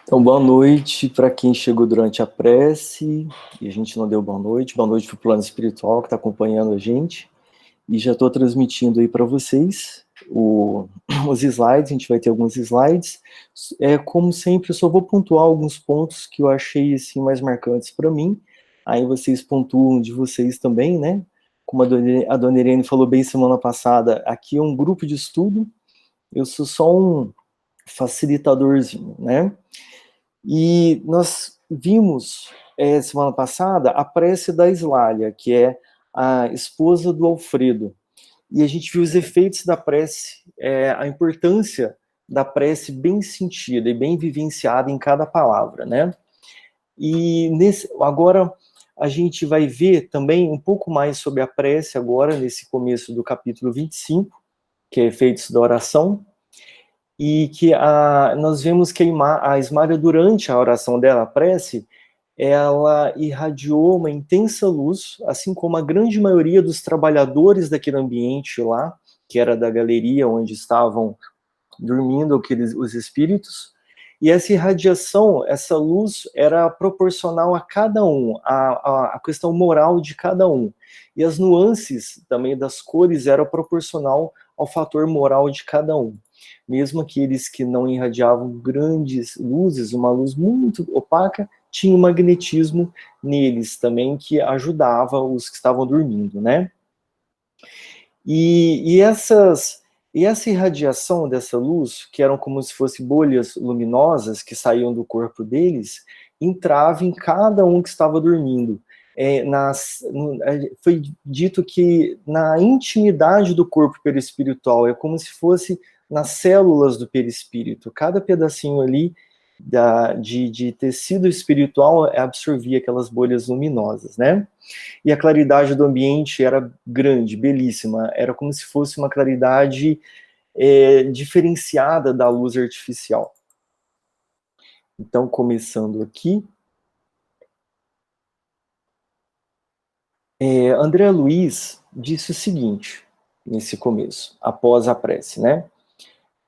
Então, boa noite para quem chegou durante a prece e a gente não deu boa noite. Boa noite para o plano espiritual que está acompanhando a gente. E já estou transmitindo aí para vocês os slides, a gente vai ter alguns slides. Como sempre, eu só vou pontuar alguns pontos que eu achei assim, mais marcantes para mim. Aí vocês pontuam de vocês também, né? Como a dona Irene falou bem semana passada, aqui é um grupo de estudo, eu sou só um facilitadorzinho, né? E nós vimos, semana passada, a prece da Islália, que é a esposa do Alfredo. E a gente viu os efeitos da prece, a importância da prece bem sentida e bem vivenciada em cada palavra, né? E agora a gente vai ver também um pouco mais sobre a prece agora, nesse começo do capítulo 25, que é efeitos da oração, e que nós vemos que a Ismária, durante a oração dela, a prece, ela irradiou uma intensa luz, assim como a grande maioria dos trabalhadores daquele ambiente lá, que era da galeria onde estavam dormindo os espíritos, e essa irradiação, essa luz, era proporcional a cada um, a questão moral de cada um. E as nuances também das cores eram proporcional ao fator moral de cada um. Mesmo aqueles que não irradiavam grandes luzes, uma luz muito opaca, tinha um magnetismo neles também que ajudava os que estavam dormindo, né? E essa irradiação dessa luz, que eram como se fossem bolhas luminosas que saíam do corpo deles, entrava em cada um que estava dormindo. Foi dito que na intimidade do corpo perispiritual, é como se fosse nas células do perispírito. Cada pedacinho ali de tecido espiritual absorvia aquelas bolhas luminosas, né? E a claridade do ambiente era grande, belíssima, era como se fosse uma claridade diferenciada da luz artificial. Então, começando aqui, André Luiz disse o seguinte, nesse começo, após a prece, né?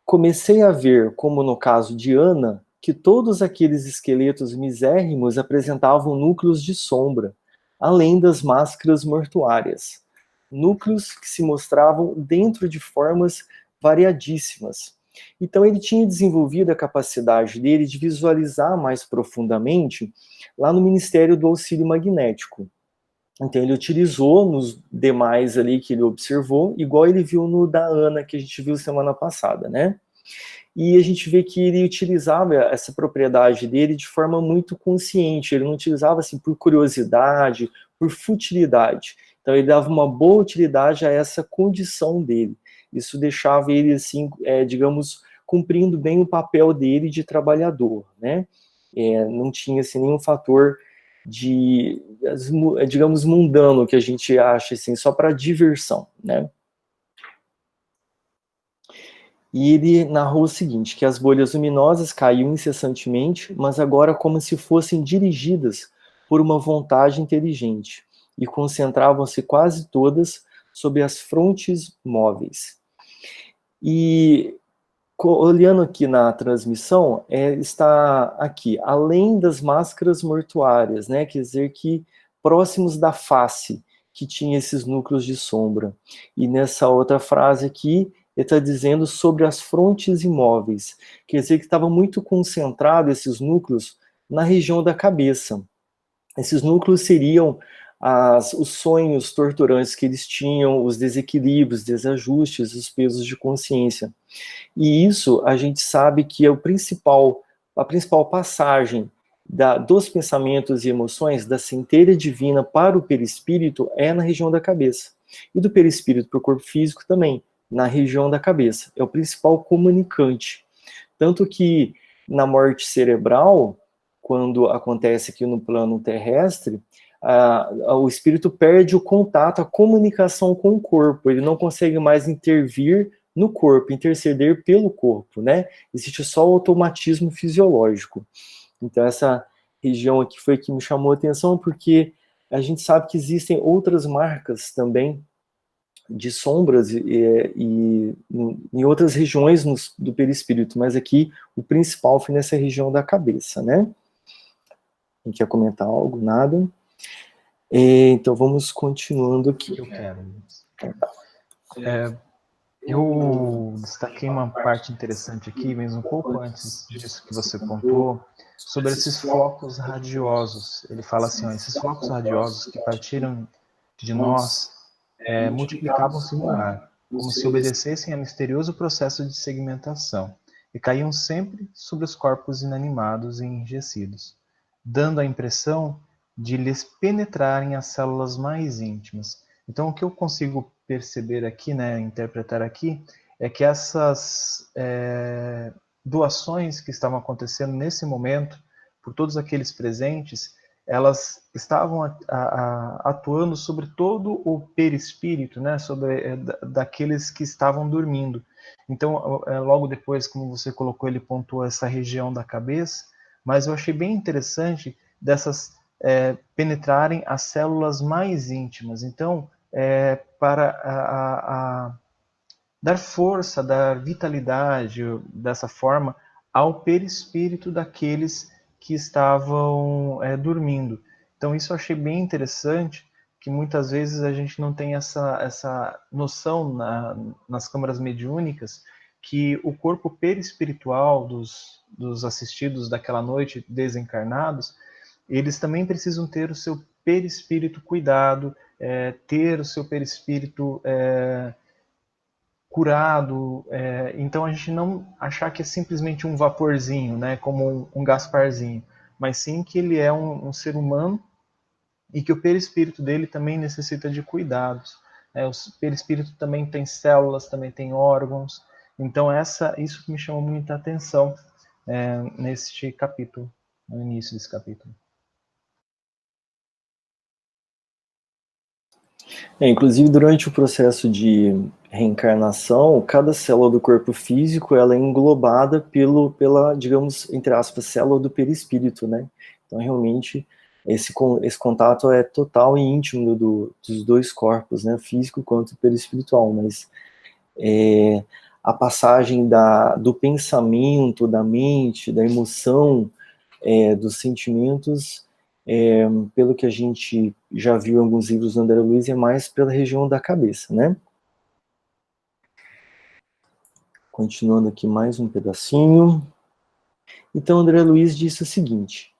Comecei a ver, como no caso de Ana, que todos aqueles esqueletos misérrimos apresentavam núcleos de sombra, além das máscaras mortuárias. Núcleos que se mostravam dentro de formas variadíssimas. Então ele tinha desenvolvido a capacidade dele de visualizar mais profundamente lá no Ministério do Auxílio Magnético. Então ele utilizou nos demais ali que ele observou, igual ele viu no da Ana, que a gente viu semana passada, né? E a gente vê que ele utilizava essa propriedade dele de forma muito consciente, ele não utilizava assim por curiosidade, por futilidade. Então ele dava uma boa utilidade a essa condição dele. Isso deixava ele assim, digamos, cumprindo bem o papel dele de trabalhador, né? Não tinha assim nenhum fator de, digamos, mundano que a gente acha assim, só para diversão, né? E ele narrou o seguinte, que as bolhas luminosas caíam incessantemente, mas agora como se fossem dirigidas por uma vontade inteligente, e concentravam-se quase todas sobre as frontes móveis. E olhando aqui na transmissão, está aqui, além das máscaras mortuárias, né? Quer dizer que próximos da face, que tinha esses núcleos de sombra. E nessa outra frase aqui, ele está dizendo sobre as frontes imóveis. Quer dizer que estava muito concentrado esses núcleos na região da cabeça. Esses núcleos seriam os sonhos torturantes que eles tinham, os desequilíbrios, desajustes, os pesos de consciência. E isso a gente sabe que é a principal passagem dos pensamentos e emoções da centelha divina para o perispírito é na região da cabeça. E do perispírito para o corpo físico também, na região da cabeça. É o principal comunicante. Tanto que na morte cerebral, quando acontece aqui no plano terrestre, o espírito perde o contato, a comunicação com o corpo. Ele não consegue mais intervir no corpo, interceder pelo corpo, né? Existe só o automatismo fisiológico. Então essa região aqui foi que me chamou a atenção, porque a gente sabe que existem outras marcas também de sombras em outras regiões do perispírito, mas aqui o principal foi nessa região da cabeça, né? Quem quer comentar algo? Nada? Então vamos continuando aqui. Eu quero. Eu destaquei uma parte interessante aqui, mesmo um pouco antes disso que você pontuou, sobre esses focos radiosos. Ele fala assim, ó, esses focos radiosos que partiram de nós multiplicavam-se no ar, como se obedecessem a misterioso processo de segmentação, e caíam sempre sobre os corpos inanimados e enrijecidos, dando a impressão de lhes penetrarem as células mais íntimas. Então, o que eu consigo perceber aqui, né, interpretar aqui, é que essas doações que estavam acontecendo nesse momento, por todos aqueles presentes, elas estavam atuando sobre todo o perispírito, né, sobre daqueles que estavam dormindo. Então, logo depois, como você colocou, ele pontuou essa região da cabeça, mas eu achei bem interessante dessas penetrarem as células mais íntimas. Então, para dar força, dar vitalidade, dessa forma, ao perispírito daqueles que estavam dormindo. Então, isso eu achei bem interessante, que muitas vezes a gente não tem essa noção nas câmaras mediúnicas, que o corpo perispiritual dos assistidos daquela noite desencarnados, eles também precisam ter o seu perispírito cuidado, ter o seu perispírito curado. Então a gente não achar que é simplesmente um vaporzinho, né, como um Gasparzinho, mas sim que ele é um ser humano e que o perispírito dele também necessita de cuidados. O perispírito também tem células, também tem órgãos. Então isso que me chamou muita atenção neste capítulo, no início desse capítulo. Inclusive, durante o processo de reencarnação, cada célula do corpo físico ela é englobada pela, digamos, entre aspas, célula do perispírito, né? Então, realmente, esse contato é total e íntimo dos dois corpos, né? Físico quanto perispiritual, mas a passagem do pensamento, da mente, da emoção, dos sentimentos, pelo que a gente já viu em alguns livros do André Luiz, é mais pela região da cabeça, né? Continuando aqui mais um pedacinho. Então, André Luiz disse o seguinte: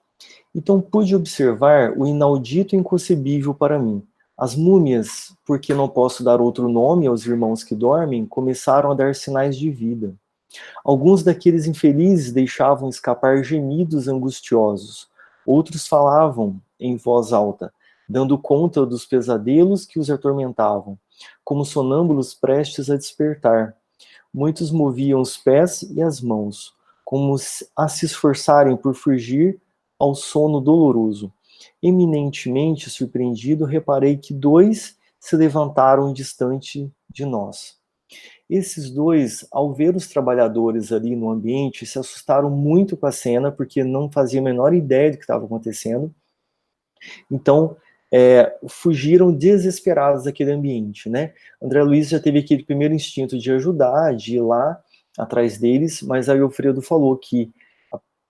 então pude observar o inaudito e inconcebível para mim. As múmias, porque não posso dar outro nome aos irmãos que dormem, começaram a dar sinais de vida. Alguns daqueles infelizes deixavam escapar gemidos angustiosos. Outros falavam em voz alta, dando conta dos pesadelos que os atormentavam, como sonâmbulos prestes a despertar. Muitos moviam os pés e as mãos, como a se esforçarem por fugir ao sono doloroso. Eminentemente surpreendido, reparei que 2 se levantaram distante de nós. Esses 2, ao ver os trabalhadores ali no ambiente, se assustaram muito com a cena, porque não faziam a menor ideia do que estava acontecendo. Então, fugiram desesperados daquele ambiente, né? André Luiz já teve aquele primeiro instinto de ajudar, de ir lá atrás deles, mas aí o Alfredo falou que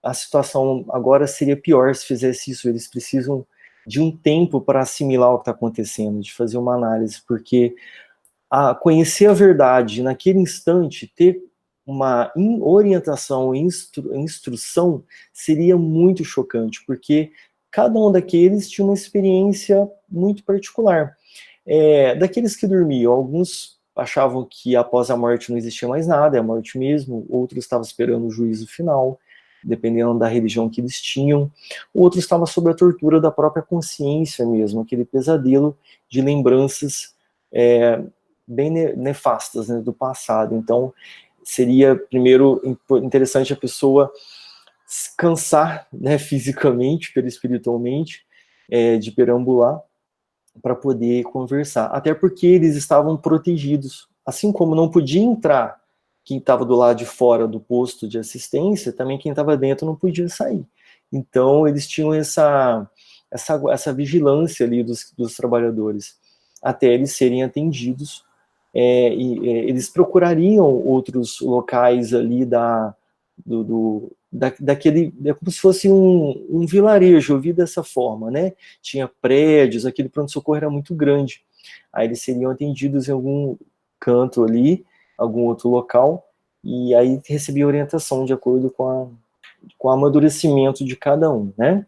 a situação agora seria pior se fizesse isso. Eles precisam de um tempo para assimilar o que está acontecendo, de fazer uma análise, porque conhecer a verdade naquele instante, ter uma orientação, instrução, seria muito chocante, porque cada um daqueles tinha uma experiência muito particular. Daqueles que dormiam, alguns achavam que após a morte não existia mais nada, é a morte mesmo, outros estavam esperando o juízo final, dependendo da religião que eles tinham, outros estavam sob a tortura da própria consciência mesmo, aquele pesadelo de lembranças bem nefastas, né, do passado. Então, seria, primeiro, interessante a pessoa cansar, né, fisicamente, perispiritualmente, de perambular, para poder conversar. Até porque eles estavam protegidos. Assim como não podia entrar quem estava do lado de fora do posto de assistência, também quem estava dentro não podia sair. Então, eles tinham essa vigilância ali dos trabalhadores, até eles serem atendidos eles procurariam outros locais ali daquele, como se fosse um vilarejo, eu vi dessa forma, né? Tinha prédios, aquele pronto-socorro era muito grande. Aí eles seriam atendidos em algum canto ali, algum outro local, e aí recebia orientação de acordo com o amadurecimento de cada um, né?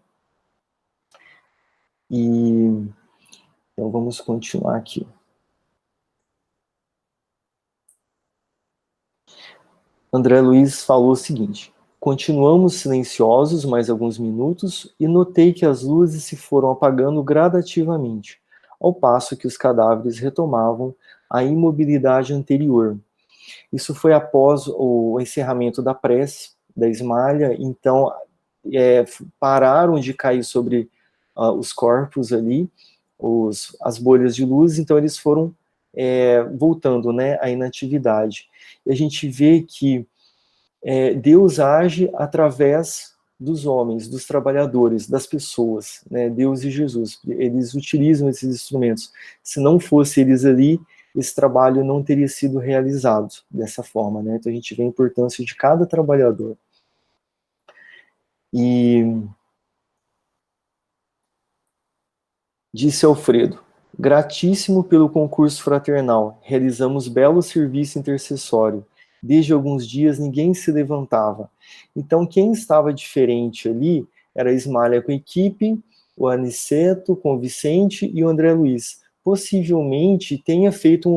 E então vamos continuar aqui. André Luiz falou o seguinte: continuamos silenciosos mais alguns minutos e notei que as luzes se foram apagando gradativamente, ao passo que os cadáveres retomavam a imobilidade anterior. Isso foi após o encerramento da prece, da esmalha, então pararam de cair sobre os corpos ali, as bolhas de luz, então eles foram voltando, né, à inatividade. E a gente vê que Deus age através dos homens, dos trabalhadores, das pessoas, né, Deus e Jesus, eles utilizam esses instrumentos. Se não fosse eles ali, esse trabalho não teria sido realizado dessa forma, né? Então a gente vê a importância de cada trabalhador. E disse Alfredo: gratíssimo pelo concurso fraternal, realizamos belo serviço intercessório. Desde alguns dias ninguém se levantava. Então quem estava diferente ali era a Ismália com a equipe, o Aniceto com o Vicente e o André Luiz. Possivelmente tenha feito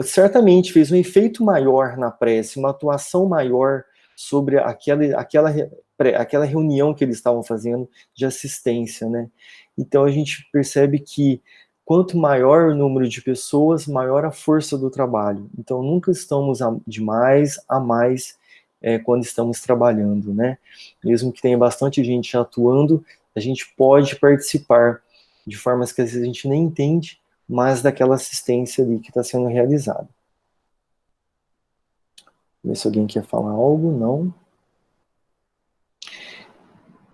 certamente fez um efeito maior na prece, uma atuação maior sobre aquela reunião que eles estavam fazendo de assistência, né? Então a gente percebe que quanto maior o número de pessoas, maior a força do trabalho. Então nunca estamos de mais a mais quando estamos trabalhando, né? Mesmo que tenha bastante gente atuando, a gente pode participar de formas que às vezes a gente nem entende, mas daquela assistência ali que está sendo realizada. Ver se alguém quer falar algo, não.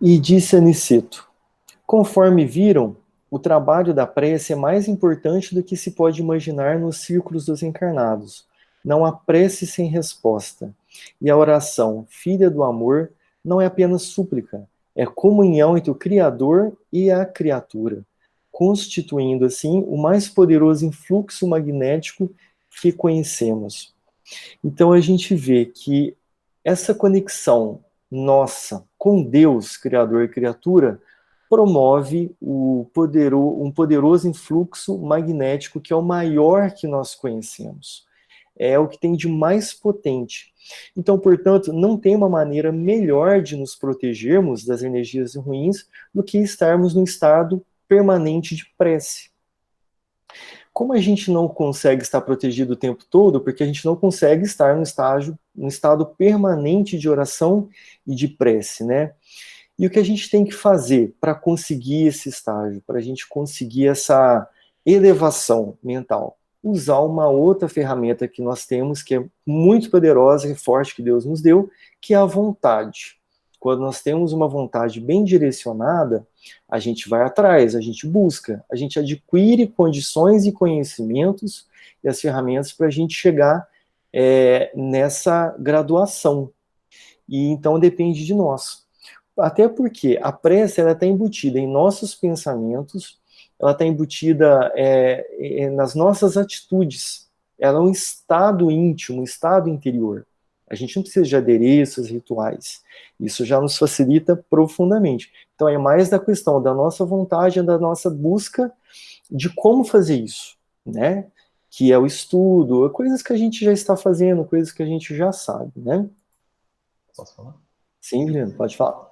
E disse Aniceto: conforme viram, o trabalho da prece é mais importante do que se pode imaginar nos círculos dos encarnados. Não há prece sem resposta. E a oração, filha do amor, não é apenas súplica, é comunhão entre o Criador e a criatura, constituindo assim o mais poderoso influxo magnético que conhecemos. Então a gente vê que essa conexão nossa com Deus, Criador e criatura, promove um poderoso influxo magnético que é o maior que nós conhecemos. É o que tem de mais potente. Então, portanto, não tem uma maneira melhor de nos protegermos das energias ruins do que estarmos no estado permanente de prece. Como a gente não consegue estar protegido o tempo todo, porque a gente não consegue estar no estado permanente de oração e de prece, né? E o que a gente tem que fazer para conseguir esse estágio, para a gente conseguir essa elevação mental? Usar uma outra ferramenta que nós temos, que é muito poderosa e forte, que Deus nos deu, que é a vontade. Quando nós temos uma vontade bem direcionada, a gente vai atrás, a gente busca, a gente adquire condições e conhecimentos e as ferramentas para a gente chegar nessa graduação. E então depende de nós. Até porque a prece está embutida em nossos pensamentos, ela está embutida nas nossas atitudes. Ela é um estado íntimo, um estado interior. A gente não precisa de adereços, rituais. Isso já nos facilita profundamente. Então é mais da questão da nossa vontade, da nossa busca de como fazer isso, né? Que é o estudo, coisas que a gente já está fazendo, coisas que a gente já sabe, né? Posso falar? Sim, Juliano, pode falar.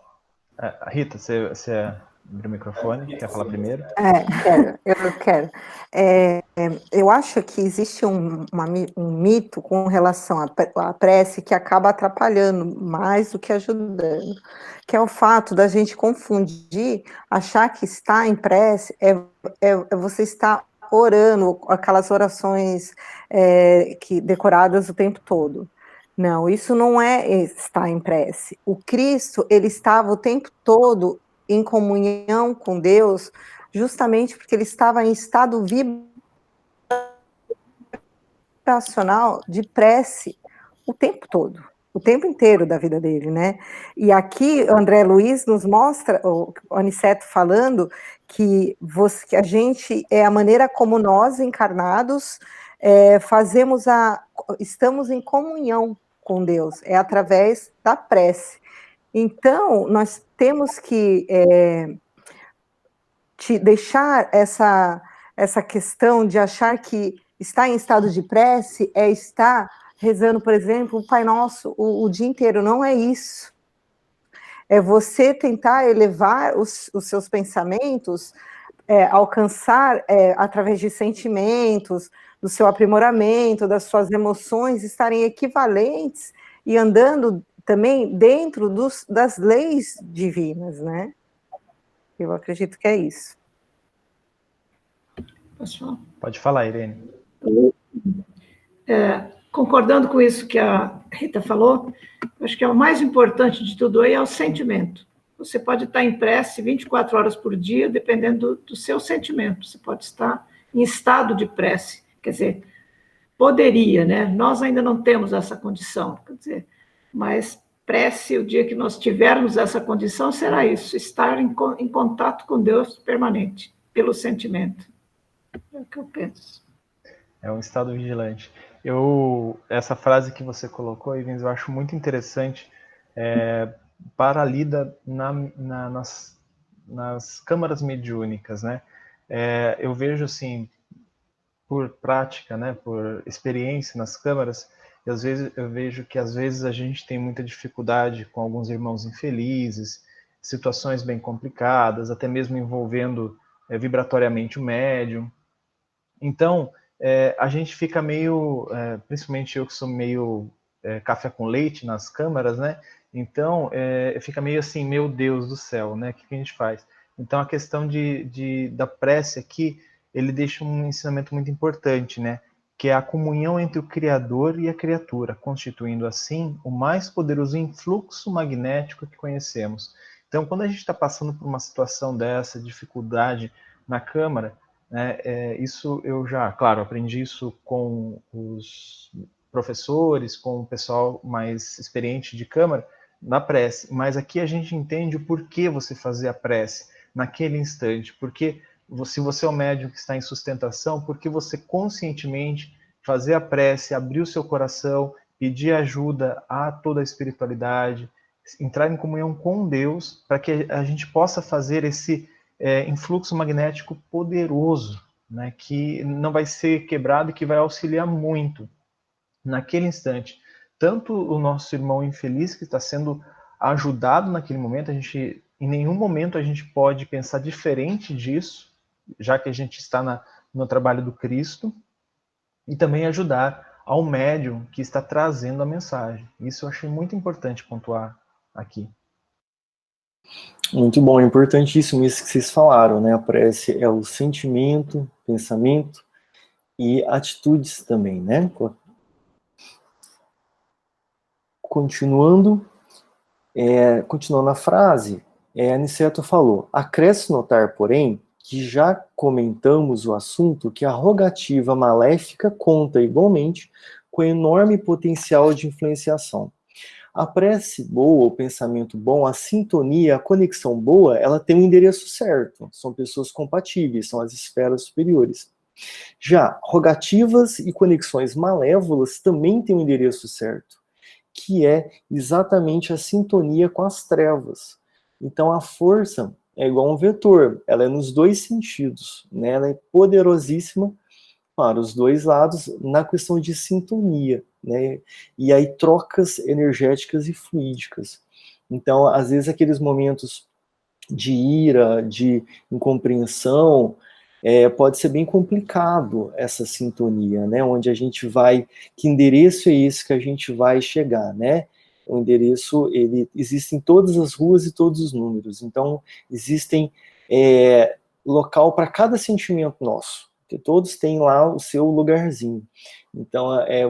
Rita, você abriu o microfone, quer falar primeiro? Eu quero. Eu acho que existe um mito com relação à prece que acaba atrapalhando mais do que ajudando, que é o fato da gente confundir, achar que estar em prece é você estar orando, aquelas orações decoradas o tempo todo. Não, isso não é estar em prece. O Cristo, ele estava o tempo todo em comunhão com Deus, justamente porque ele estava em estado vibracional de prece o tempo todo, o tempo inteiro da vida dele, né? E aqui André Luiz nos mostra, o Aniceto falando, que a gente é a maneira como nós, encarnados, estamos em comunhão com Deus, é através da prece. Então, nós temos que deixar essa questão de achar que estar em estado de prece é estar rezando, por exemplo, o Pai Nosso o dia inteiro. Não é isso. É você tentar elevar os seus pensamentos, alcançar, através de sentimentos, do seu aprimoramento, das suas emoções, estarem equivalentes e andando também dentro das leis divinas, né? Eu acredito que é isso. Posso falar? Pode falar, Irene. Concordando com isso que a Rita falou, acho que é o mais importante de tudo aí é o sentimento. Você pode estar em prece 24 horas por dia, dependendo do seu sentimento. Você pode estar em estado de prece. Quer dizer, poderia, né? Nós ainda não temos essa condição, quer dizer, mas prece, o dia que nós tivermos essa condição, será isso, estar em contato com Deus permanente, pelo sentimento. É o que eu penso. É um estado vigilante. Essa frase que você colocou, Ivens, eu acho muito interessante, para a lida nas câmaras mediúnicas, né? Eu vejo, assim, por prática, né, por experiência nas câmaras, eu vejo que às vezes a gente tem muita dificuldade com alguns irmãos infelizes, situações bem complicadas, até mesmo envolvendo vibratoriamente o médium. Então, a gente fica meio, principalmente eu que sou meio café com leite nas câmaras, né? Então, fica meio assim, meu Deus do céu, né? O que a gente faz? Então, a questão da prece aqui, ele deixa um ensinamento muito importante, né? Que é a comunhão entre o Criador e a criatura, constituindo assim o mais poderoso influxo magnético que conhecemos. Então, quando a gente está passando por uma situação dessa, dificuldade na câmara, né, isso eu já, claro, aprendi isso com os professores, com o pessoal mais experiente de câmara, na prece, mas aqui a gente entende o porquê você fazer a prece naquele instante, porque se você é o médium que está em sustentação, porque você conscientemente fazer a prece, abrir o seu coração, pedir ajuda a toda a espiritualidade, entrar em comunhão com Deus, para que a gente possa fazer esse influxo magnético poderoso, né, que não vai ser quebrado e que vai auxiliar muito naquele instante. Tanto o nosso irmão infeliz que está sendo ajudado naquele momento, em nenhum momento a gente pode pensar diferente disso, já que a gente está no trabalho do Cristo, e também ajudar ao médium que está trazendo a mensagem. Isso eu achei muito importante pontuar aqui. Muito bom, é importantíssimo isso que vocês falaram, né? A prece é o sentimento, pensamento e atitudes também, né? Continuando a frase, Aniceto falou: acresce notar, porém, que já comentamos o assunto que a rogativa maléfica conta igualmente com enorme potencial de influenciação. A prece boa, o pensamento bom, a sintonia, a conexão boa, ela tem um endereço certo. São pessoas compatíveis, são as esferas superiores. Já rogativas e conexões malévolas também têm um endereço certo, que é exatamente a sintonia com as trevas. Então a força é igual um vetor, ela é nos dois sentidos, né? Ela é poderosíssima para os dois lados na questão de sintonia, né? E aí trocas energéticas e fluídicas. Então, às vezes, aqueles momentos de ira, de incompreensão, pode ser bem complicado essa sintonia, né? Onde a gente vai, que endereço é esse que a gente vai chegar, né? O endereço, ele existe em todas as ruas e todos os números. Então, existem local para cada sentimento nosso, porque todos têm lá o seu lugarzinho. Então,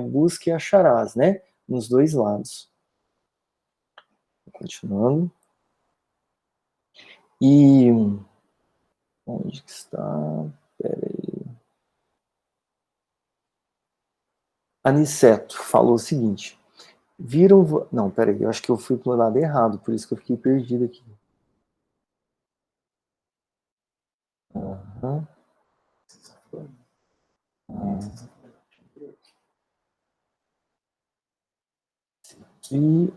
busque e acharás, né? Nos dois lados. Continuando. E onde que está? Peraí. Aniceto falou o seguinte, viram... Não, peraí, eu acho que eu fui pro lado errado, por isso que eu fiquei perdido aqui. Uhum. E...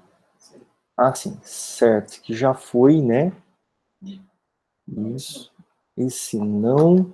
Ah, sim, certo, que já foi, né? Isso. Esse não...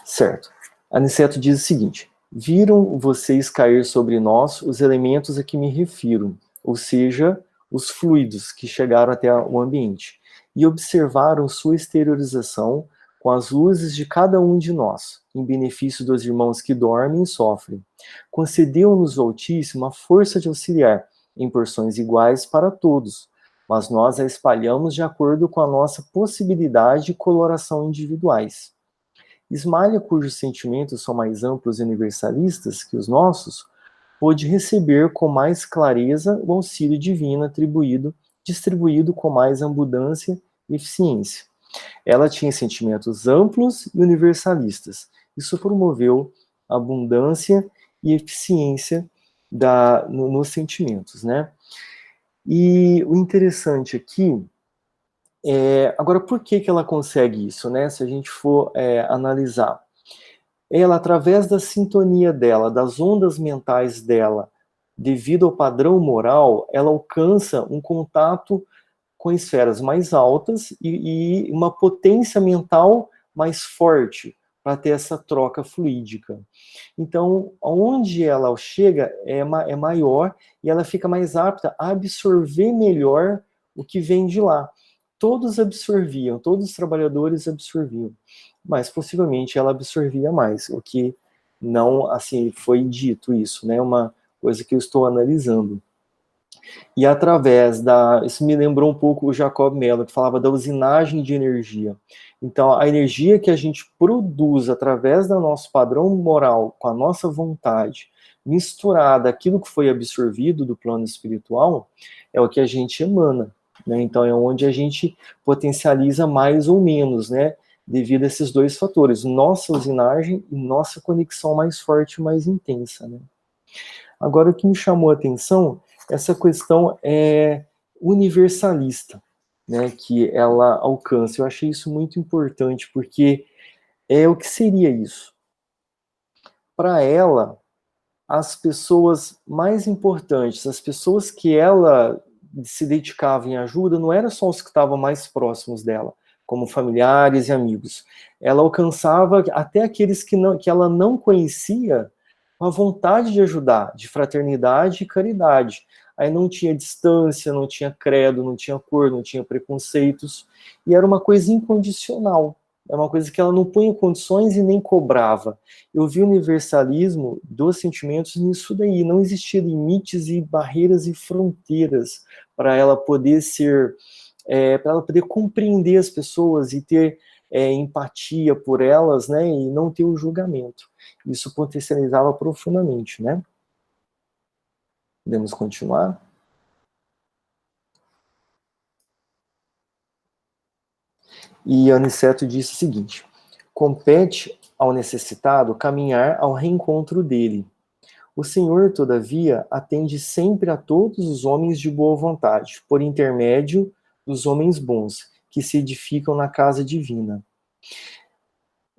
Certo. Aniceto diz o seguinte, viram vocês cair sobre nós os elementos a que me refiro, ou seja, os fluidos que chegaram até o ambiente, e observaram sua exteriorização com as luzes de cada um de nós, em benefício dos irmãos que dormem e sofrem. Concedeu-nos o Altíssimo a força de auxiliar, em porções iguais para todos, mas nós a espalhamos de acordo com a nossa possibilidade e coloração individuais. Ismalha, cujos sentimentos são mais amplos e universalistas que os nossos, pôde receber com mais clareza o auxílio divino distribuído com mais abundância e eficiência. Ela tinha sentimentos amplos e universalistas. Isso promoveu abundância e eficiência nos sentimentos, né? E o interessante aqui agora, por que ela consegue isso, né? Se a gente for analisar. Ela, através da sintonia dela, das ondas mentais dela, devido ao padrão moral, ela alcança um contato com esferas mais altas e uma potência mental mais forte para ter essa troca fluídica. Então, onde ela chega é maior e ela fica mais apta a absorver melhor o que vem de lá. Todos absorviam, todos os trabalhadores absorviam, mas possivelmente ela absorvia mais, o que não, assim, foi dito isso, né, uma coisa que eu estou analisando. E através isso me lembrou um pouco o Jacob Mello, que falava da usinagem de energia. Então, a energia que a gente produz através do nosso padrão moral, com a nossa vontade, misturada àquilo que foi absorvido do plano espiritual, é o que a gente emana. Né? Então, é onde a gente potencializa mais ou menos, né? Devido a esses dois fatores, nossa usinagem e nossa conexão mais forte e mais intensa. Né? Agora, o que me chamou a atenção, essa questão universalista, né? Que ela alcança. Eu achei isso muito importante, porque o que seria isso? Para ela, as pessoas mais importantes, as pessoas que ela se dedicava em ajuda, não eram só os que estavam mais próximos dela, como familiares e amigos. Ela alcançava até aqueles que ela não conhecia, com a vontade de ajudar, de fraternidade e caridade. Aí não tinha distância, não tinha credo, não tinha cor, não tinha preconceitos, e era uma coisa incondicional. É uma coisa que ela não punha condições e nem cobrava. Eu vi o universalismo dos sentimentos nisso daí. Não existia limites e barreiras e fronteiras para ela poder para ela poder compreender as pessoas e ter empatia por elas, né, e não ter o julgamento. Isso potencializava profundamente, né? Podemos continuar? E Aniceto disse o seguinte, compete ao necessitado caminhar ao reencontro dele. O Senhor, todavia, atende sempre a todos os homens de boa vontade, por intermédio dos homens bons, que se edificam na casa divina.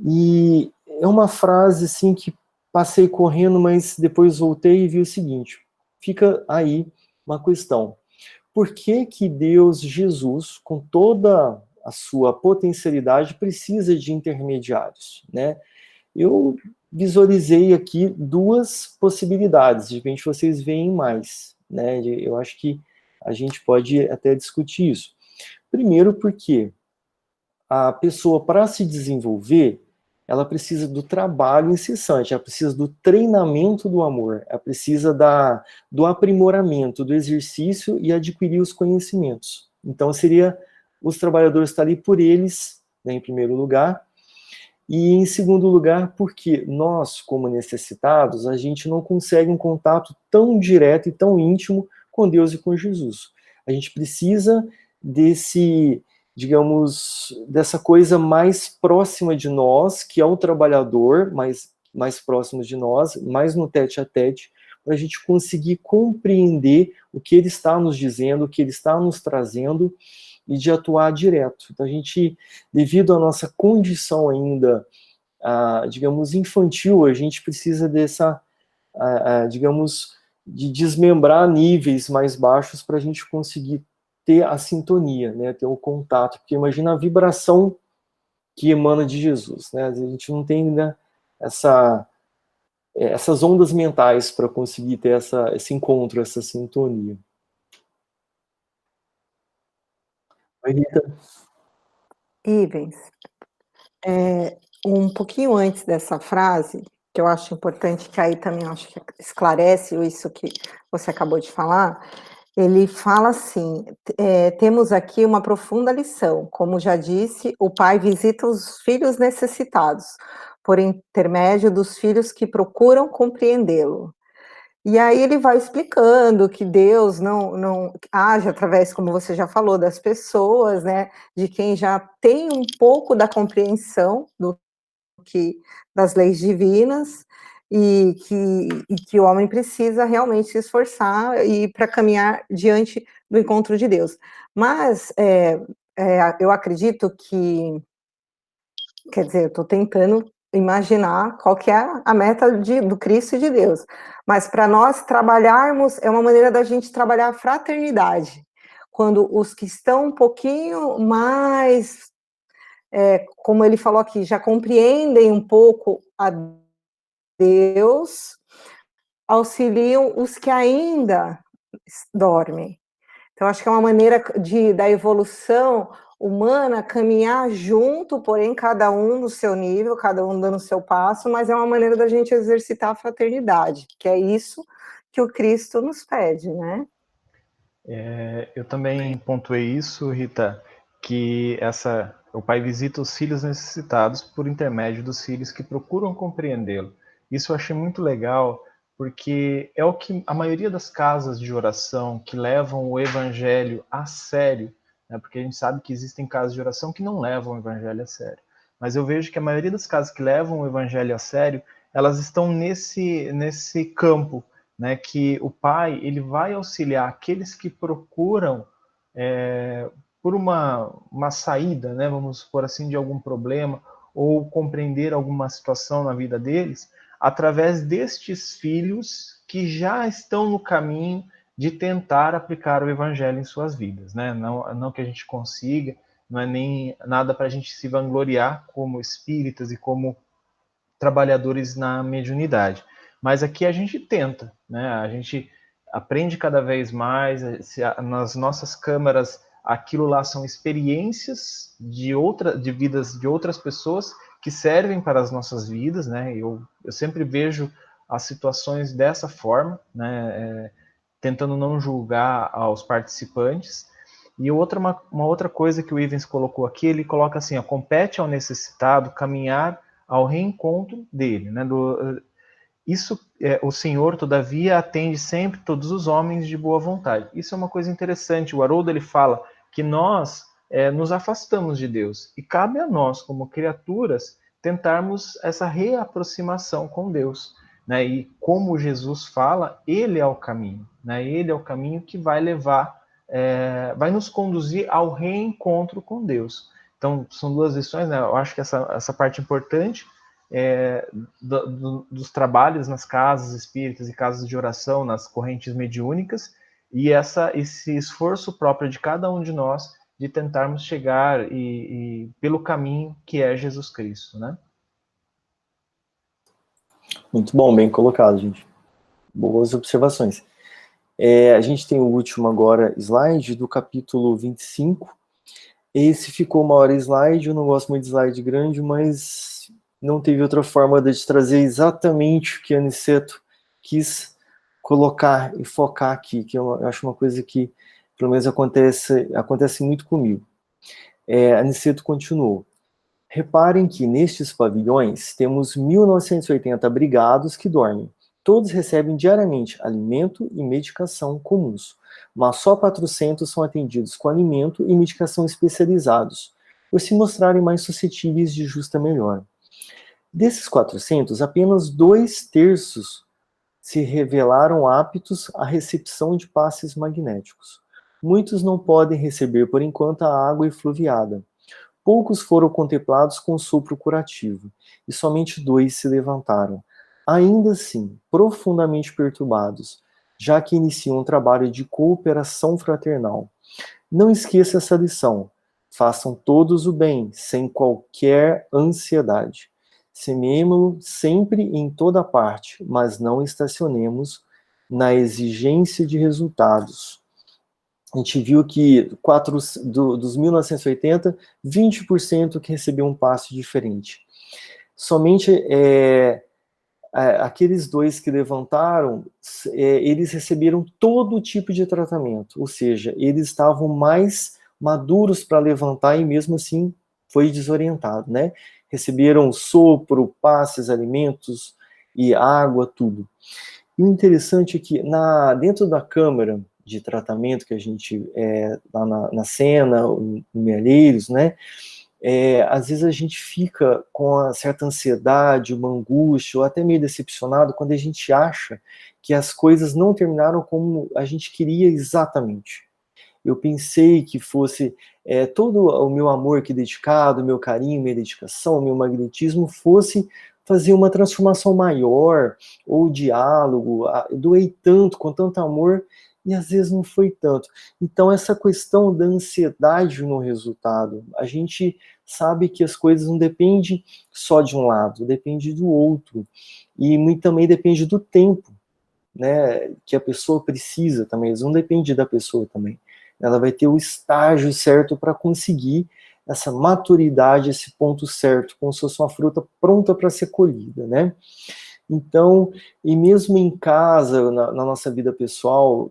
E é uma frase assim que passei correndo, mas depois voltei e vi o seguinte, fica aí uma questão. Por que que Deus, Jesus, com toda a sua potencialidade, precisa de intermediários, né? Eu visualizei aqui duas possibilidades, de repente vocês veem mais, né? Eu acho que a gente pode até discutir isso. Primeiro porque a pessoa, para se desenvolver, ela precisa do trabalho incessante, ela precisa do treinamento do amor, ela precisa do aprimoramento, do exercício e adquirir os conhecimentos. Então, seria os trabalhadores estar ali por eles, né, em primeiro lugar, e em segundo lugar, porque nós, como necessitados, a gente não consegue um contato tão direto e tão íntimo com Deus e com Jesus. A gente precisa dessa coisa mais próxima de nós, que é o trabalhador, mas mais próximos de nós, mais no tete a tete, para a gente conseguir compreender o que ele está nos dizendo, o que ele está nos trazendo, e de atuar direto. Então, a gente, devido à nossa condição ainda, digamos, infantil, a gente precisa dessa, digamos, de desmembrar níveis mais baixos para a gente conseguir ter a sintonia, né, ter o contato, porque imagina a vibração que emana de Jesus, né, a gente não tem ainda essas ondas mentais para conseguir ter esse encontro, essa sintonia. Oi, Rita. Ivens, um pouquinho antes dessa frase, que eu acho importante, que aí também acho que esclarece isso que você acabou de falar, ele fala assim, temos aqui uma profunda lição, como já disse, o pai visita os filhos necessitados, por intermédio dos filhos que procuram compreendê-lo. E aí ele vai explicando que Deus não age através, como você já falou, das pessoas, né, de quem já tem um pouco da compreensão das leis divinas, e que o homem precisa realmente se esforçar e para caminhar diante do encontro de Deus. Mas eu acredito que, quer dizer, eu estou tentando imaginar qual que é a meta do Cristo e de Deus, mas para nós trabalharmos, é uma maneira da gente trabalhar a fraternidade, quando os que estão um pouquinho mais, como ele falou aqui, já compreendem um pouco a Deus, auxiliam os que ainda dormem. Então, acho que é uma maneira da evolução humana caminhar junto, porém, cada um no seu nível, cada um dando o seu passo, mas é uma maneira da gente exercitar a fraternidade, que é isso que o Cristo nos pede, né? Eu também pontuei isso, Rita, que o pai visita os filhos necessitados por intermédio dos filhos que procuram compreendê-lo. Isso eu achei muito legal, porque é o que a maioria das casas de oração que levam o evangelho a sério, né, porque a gente sabe que existem casas de oração que não levam o evangelho a sério, mas eu vejo que a maioria das casas que levam o evangelho a sério, elas estão nesse campo, né, que o pai ele vai auxiliar aqueles que procuram por uma saída, né, vamos supor assim, de algum problema, ou compreender alguma situação na vida deles, através destes filhos que já estão no caminho de tentar aplicar o evangelho em suas vidas, né? Não que a gente consiga, não é nem nada para a gente se vangloriar como espíritas e como trabalhadores na mediunidade. Mas aqui a gente tenta, né? A gente aprende cada vez mais, nas nossas câmaras aquilo lá são experiências de vidas de outras pessoas que servem para as nossas vidas, né? Eu sempre vejo as situações dessa forma, né? Tentando não julgar aos participantes. E uma outra coisa que o Ivens colocou aqui, ele coloca assim, ó, compete ao necessitado caminhar ao reencontro dele, né? O Senhor, todavia, atende sempre todos os homens de boa vontade. Isso é uma coisa interessante. O Haroldo ele fala que nós nos afastamos de Deus e cabe a nós, como criaturas, tentarmos essa reaproximação com Deus, né? E como Jesus fala, Ele é o caminho, né? Ele é o caminho que vai levar, vai nos conduzir ao reencontro com Deus. Então, são duas lições, né? Eu acho que essa parte importante dos trabalhos nas casas espíritas e casas de oração, nas correntes mediúnicas, e esse esforço próprio de cada um de nós de tentarmos chegar pelo caminho que é Jesus Cristo, né? Muito bom, bem colocado, gente. Boas observações. A gente tem o último agora slide do capítulo 25. Esse ficou uma hora slide, eu não gosto muito de slide grande, mas não teve outra forma de trazer exatamente o que Aniceto quis colocar e focar aqui, que eu acho uma coisa que, pelo menos, acontece muito comigo. Aniceto continuou. Reparem que nestes pavilhões temos 1980 abrigados que dormem. Todos recebem diariamente alimento e medicação comuns, mas só 400 são atendidos com alimento e medicação especializados, por se mostrarem mais suscetíveis de justa melhora. Desses 400, apenas 2/3 se revelaram aptos à recepção de passes magnéticos. Muitos não podem receber, por enquanto, a água efluviada. Poucos foram contemplados com sopro curativo, e somente 2 se levantaram. Ainda assim, profundamente perturbados, já que iniciam um trabalho de cooperação fraternal. Não esqueça essa lição. Façam todos o bem, sem qualquer ansiedade. Semeemo-lo sempre e em toda parte, mas não estacionemos na exigência de resultados. A gente viu que dos 1980, 20% que recebiam um passe diferente. Somente aqueles 2 que levantaram, eles receberam todo tipo de tratamento, ou seja, eles estavam mais maduros para levantar e mesmo assim foi desorientado, né? Receberam sopro, passes, alimentos e água, tudo. E o interessante é que dentro da câmara de tratamento que a gente, lá na Sena, no Mealheiros, né? Às vezes a gente fica com uma certa ansiedade, uma angústia, ou até meio decepcionado quando a gente acha que as coisas não terminaram como a gente queria exatamente. Eu pensei que fosse todo o meu amor aqui dedicado, meu carinho, minha dedicação, meu magnetismo fosse fazer uma transformação maior, ou o diálogo, doei tanto, com tanto amor, e às vezes não foi tanto. Então, essa questão da ansiedade no resultado, a gente sabe que as coisas não dependem só de um lado, depende do outro, e muito também depende do tempo, né, que a pessoa precisa também, não depende da pessoa também. Ela vai ter o estágio certo para conseguir essa maturidade, esse ponto certo, como se fosse uma fruta pronta para ser colhida, né? Então, e mesmo em casa, na nossa vida pessoal,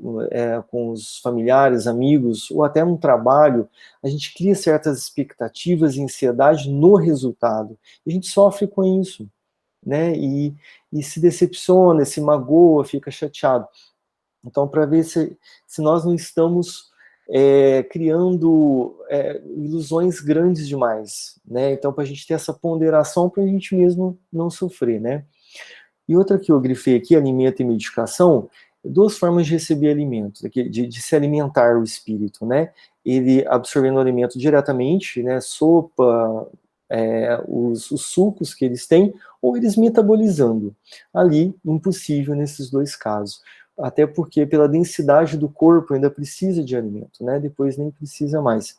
com os familiares, amigos, ou até no trabalho, a gente cria certas expectativas e ansiedade no resultado. E a gente sofre com isso, né? E se decepciona, se magoa, fica chateado. Então, para ver se nós não estamos criando ilusões grandes demais, né? Então, para a gente ter essa ponderação, para a gente mesmo não sofrer, né? E outra que eu grifei aqui, alimento e medicação, 2 formas de receber alimentos, de se alimentar o espírito, né? Ele absorvendo o alimento diretamente, né? Sopa, os sucos que eles têm, ou eles metabolizando. Ali, impossível nesses 2 casos. Até porque, pela densidade do corpo, ainda precisa de alimento, né? Depois nem precisa mais.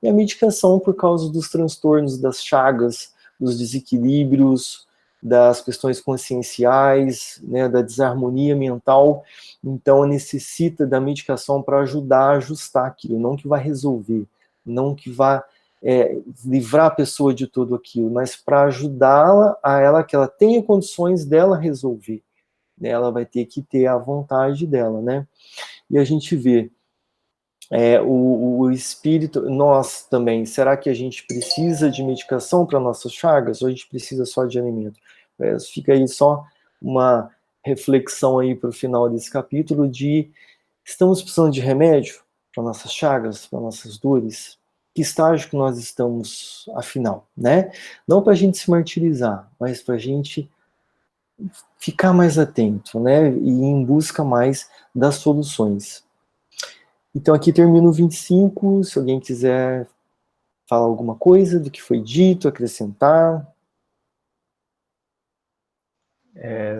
E a medicação, por causa dos transtornos, das chagas, dos desequilíbrios, das questões conscienciais, né, da desarmonia mental, então necessita da medicação para ajudar a ajustar aquilo, não que vai resolver, não que vá livrar a pessoa de tudo aquilo, mas para ajudá-la, que ela tenha condições dela resolver, né, ela vai ter que ter a vontade dela, né, e a gente vê o espírito, nós também, será que a gente precisa de medicação para nossas chagas, ou a gente precisa só de alimento? Fica aí só uma reflexão aí para o final desse capítulo de, estamos precisando de remédio para nossas chagas, para nossas dores? Que estágio que nós estamos, afinal, né? Não para a gente se martirizar, mas para a gente ficar mais atento, né? E ir em busca mais das soluções. Então aqui termina o 25, se alguém quiser falar alguma coisa do que foi dito, acrescentar.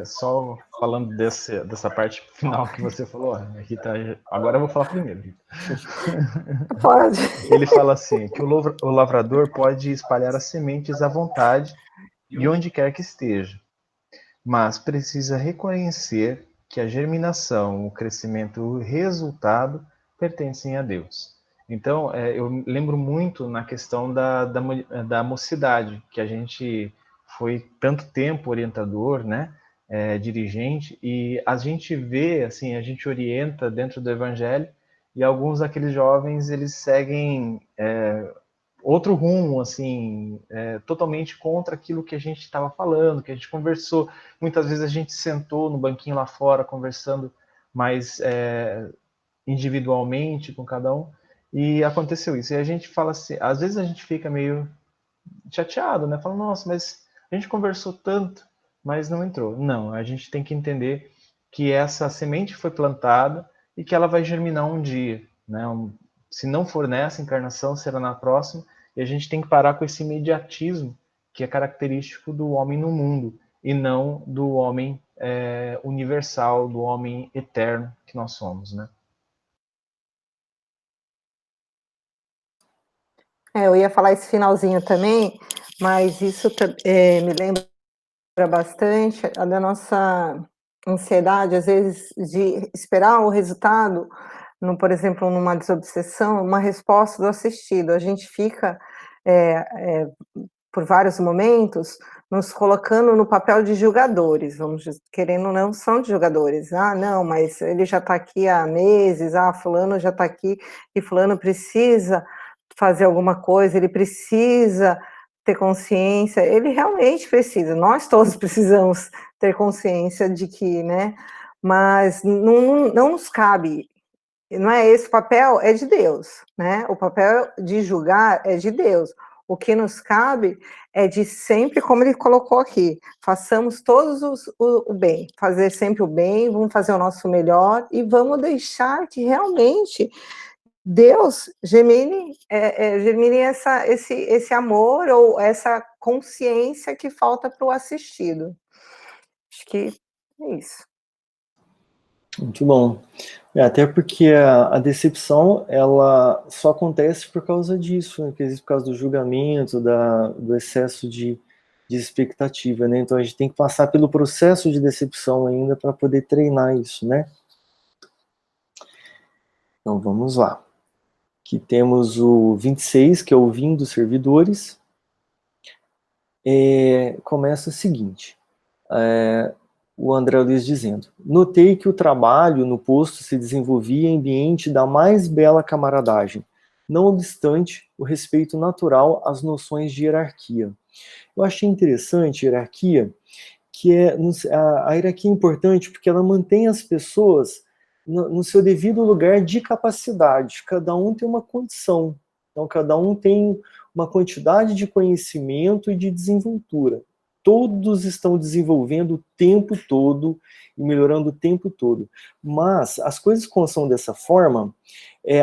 Só falando dessa parte final que você falou, Rita, agora eu vou falar primeiro, Rita. Pode. Ele fala assim, que o lavrador pode espalhar as sementes à vontade e onde quer que esteja, mas precisa reconhecer que a germinação, o crescimento, o resultado pertencem a Deus. Então, eu lembro muito na questão da mocidade, que a gente foi tanto tempo orientador, né, dirigente, e a gente vê, assim, a gente orienta dentro do Evangelho, e alguns daqueles jovens, eles seguem outro rumo, assim, totalmente contra aquilo que a gente estava falando, que a gente conversou. Muitas vezes a gente sentou no banquinho lá fora, conversando mais individualmente com cada um, e aconteceu isso. E a gente fala assim, às vezes a gente fica meio chateado, né? Fala, nossa, mas A gente conversou tanto, mas não entrou. Não, a gente tem que entender que essa semente foi plantada e que ela vai germinar um dia, né? Se não for nessa encarnação, será na próxima, e a gente tem que parar com esse imediatismo que é característico do homem no mundo, e não do homem universal, do homem eterno que nós somos, né? Eu ia falar esse finalzinho também, mas isso me lembra bastante da nossa ansiedade, às vezes, de esperar o resultado, por exemplo, numa desobsessão, uma resposta do assistido. A gente fica, por vários momentos, nos colocando no papel de julgadores, vamos dizer, querendo ou não, são de julgadores. Ah, não, mas ele já está aqui há meses, fulano já está aqui, e fulano precisa fazer alguma coisa, ele precisa ter consciência, ele realmente precisa, nós todos precisamos ter consciência de que, né, mas não nos cabe, não é esse papel, é de Deus, né, o papel de julgar é de Deus, o que nos cabe é de sempre, como ele colocou aqui, façamos todos o bem, fazer sempre o bem, vamos fazer o nosso melhor e vamos deixar que realmente Deus germine esse amor ou essa consciência que falta para o assistido. Acho que é isso. Muito bom. Até porque a decepção, ela só acontece por causa disso, né? Por causa do julgamento, do excesso de expectativa, né? Então a gente tem que passar pelo processo de decepção ainda para poder treinar isso, né? Então vamos lá. Aqui temos o 26, que é o Vim dos Servidores. Começa o seguinte. O André Luiz dizendo: notei que o trabalho no posto se desenvolvia em ambiente da mais bela camaradagem, não obstante o respeito natural às noções de hierarquia. Eu achei interessante a hierarquia, que a hierarquia é importante porque ela mantém as pessoas no seu devido lugar de capacidade. Cada um tem uma condição, então cada um tem uma quantidade de conhecimento e de desenvoltura. Todos estão desenvolvendo o tempo todo e melhorando o tempo todo. Mas as coisas, quando são dessa forma,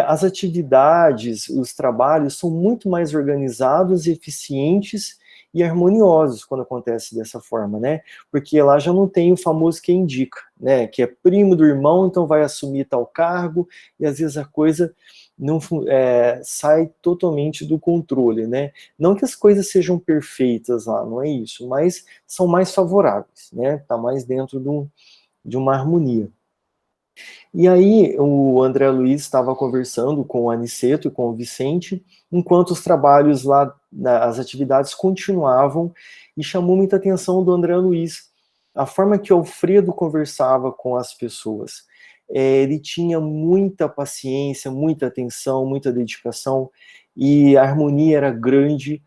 as atividades, os trabalhos são muito mais organizados, eficientes e harmoniosos quando acontece dessa forma, né? Porque lá já não tem o famoso quem indica, né? Que é primo do irmão, então vai assumir tal cargo, e às vezes a coisa não sai totalmente do controle, né? Não que as coisas sejam perfeitas lá, não é isso, mas são mais favoráveis, né? Tá mais dentro de uma harmonia. E aí o André Luiz estava conversando com o Aniceto e com o Vicente, enquanto os trabalhos lá, as atividades continuavam, e chamou muita atenção do André Luiz a forma que o Alfredo conversava com as pessoas. Ele tinha muita paciência, muita atenção, muita dedicação, e a harmonia era grande,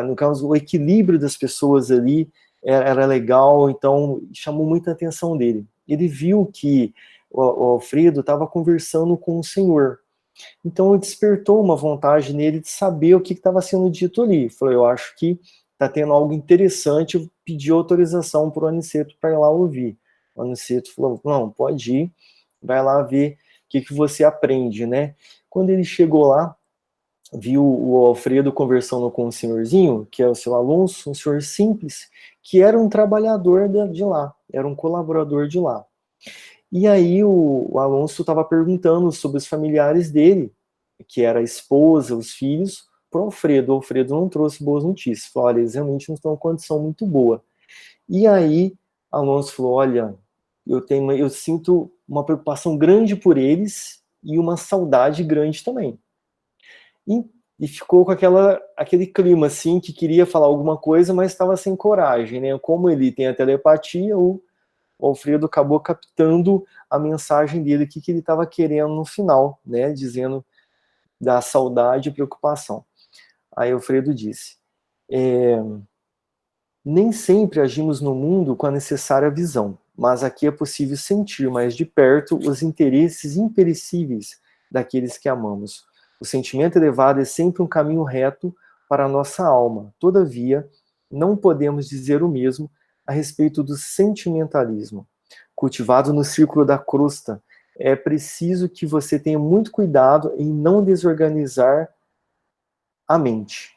no caso, o equilíbrio das pessoas ali era legal, então chamou muita atenção dele. Ele viu que o Alfredo estava conversando com o Senhor. Então despertou uma vontade nele de saber o que estava sendo dito ali. Falou, eu acho que está tendo algo interessante, pediu autorização para o Aniceto para ir lá ouvir. O Aniceto falou, não, pode ir, vai lá ver o que você aprende, né? Quando ele chegou lá, viu o Alfredo conversando com o senhorzinho, que é o seu Alonso, um senhor simples, que era um trabalhador de lá, era um colaborador de lá. E aí o Alonso estava perguntando sobre os familiares dele, que era a esposa, os filhos, para o Alfredo. O Alfredo não trouxe boas notícias. Falou, olha, eles realmente não estão em condição muito boa. E aí Alonso falou, olha, eu sinto uma preocupação grande por eles e uma saudade grande também. E ficou com aquele clima, assim, que queria falar alguma coisa, mas estava sem coragem, né? Como ele tem a telepatia, o Alfredo acabou captando a mensagem dele, o que ele estava querendo no final, né? Dizendo da saudade e preocupação. Aí Alfredo disse, nem sempre agimos no mundo com a necessária visão, mas aqui é possível sentir mais de perto os interesses imperecíveis daqueles que amamos. O sentimento elevado é sempre um caminho reto para a nossa alma. Todavia, não podemos dizer o mesmo a respeito do sentimentalismo. Cultivado no círculo da crosta, é preciso que você tenha muito cuidado em não desorganizar a mente.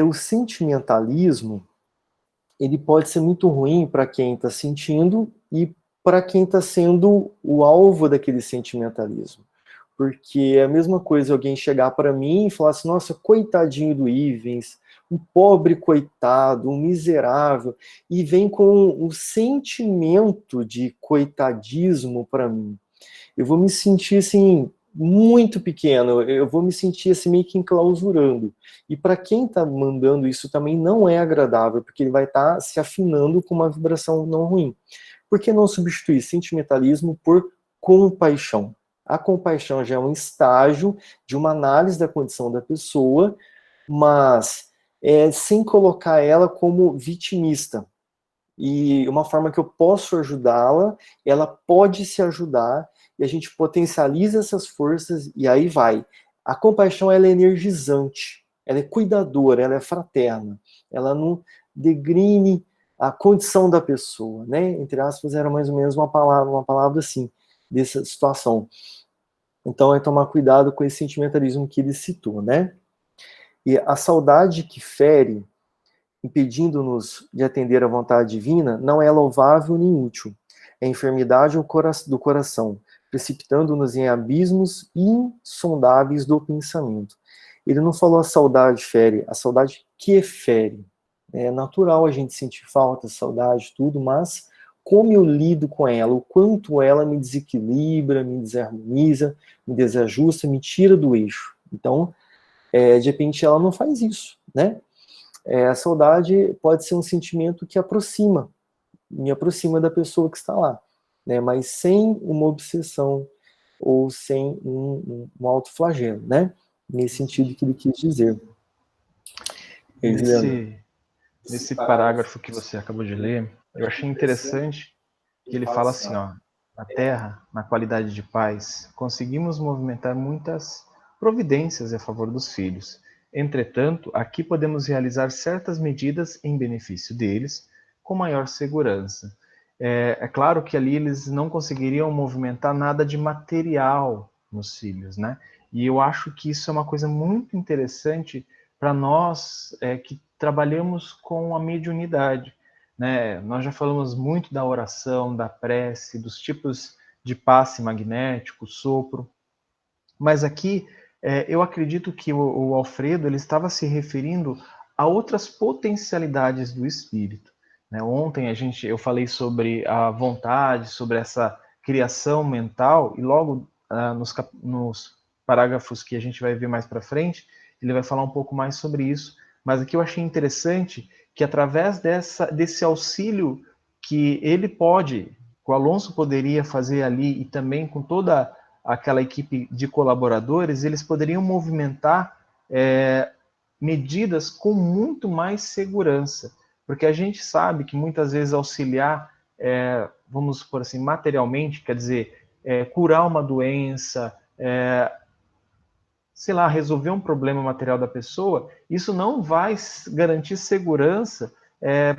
O sentimentalismo, ele pode ser muito ruim para quem está sentindo e para quem está sendo o alvo daquele sentimentalismo. Porque é a mesma coisa alguém chegar para mim e falar assim, nossa, coitadinho do Ivens, um pobre coitado, um miserável, e vem com o sentimento de coitadismo para mim. Eu vou me sentir assim, muito pequeno, eu vou me sentir assim meio que enclausurando. E para quem está mandando isso também não é agradável, porque ele vai estar se afinando com uma vibração não ruim. Por que não substituir sentimentalismo por compaixão? A compaixão já é um estágio de uma análise da condição da pessoa, mas sem colocar ela como vitimista. E uma forma que eu posso ajudá-la, ela pode se ajudar, e a gente potencializa essas forças, e aí vai. A compaixão, ela é energizante, ela é cuidadora, ela é fraterna, ela não degrine a condição da pessoa, né? Entre aspas, era mais ou menos uma palavra assim, dessa situação. Então, é tomar cuidado com esse sentimentalismo que ele citou, né? E a saudade que fere, impedindo-nos de atender à vontade divina, não é louvável nem útil. É enfermidade do coração, precipitando-nos em abismos insondáveis do pensamento. Ele não falou a saudade fere, a saudade que fere. É natural a gente sentir falta, saudade, tudo, mas como eu lido com ela, o quanto ela me desequilibra, me desarmoniza, me desajusta, me tira do eixo. Então, de repente, ela não faz isso, né? A saudade pode ser um sentimento que me aproxima da pessoa que está lá, né? Mas sem uma obsessão ou sem um autoflagelo, né? Nesse sentido que ele quis dizer. Nesse parágrafo que você acabou de ler, eu achei interessante que ele fala assim, ó, na Terra, na qualidade de pais, conseguimos movimentar muitas providências a favor dos filhos. Entretanto, aqui podemos realizar certas medidas em benefício deles, com maior segurança. É claro que ali eles não conseguiriam movimentar nada de material nos filhos, né? E eu acho que isso é uma coisa muito interessante para nós que trabalhamos com a mediunidade, né? Nós já falamos muito da oração, da prece, dos tipos de passe magnético, sopro, mas aqui eu acredito que o Alfredo ele estava se referindo a outras potencialidades do espírito, né? Ontem eu falei sobre a vontade, sobre essa criação mental, e logo nos parágrafos que a gente vai ver mais para frente, ele vai falar um pouco mais sobre isso. Mas aqui eu achei interessante que através desse auxílio que que o Alonso poderia fazer ali, e também com toda aquela equipe de colaboradores, eles poderiam movimentar medidas com muito mais segurança, porque a gente sabe que muitas vezes auxiliar, vamos supor assim, materialmente, quer dizer, curar uma doença, sei lá, resolver um problema material da pessoa, isso não vai garantir segurança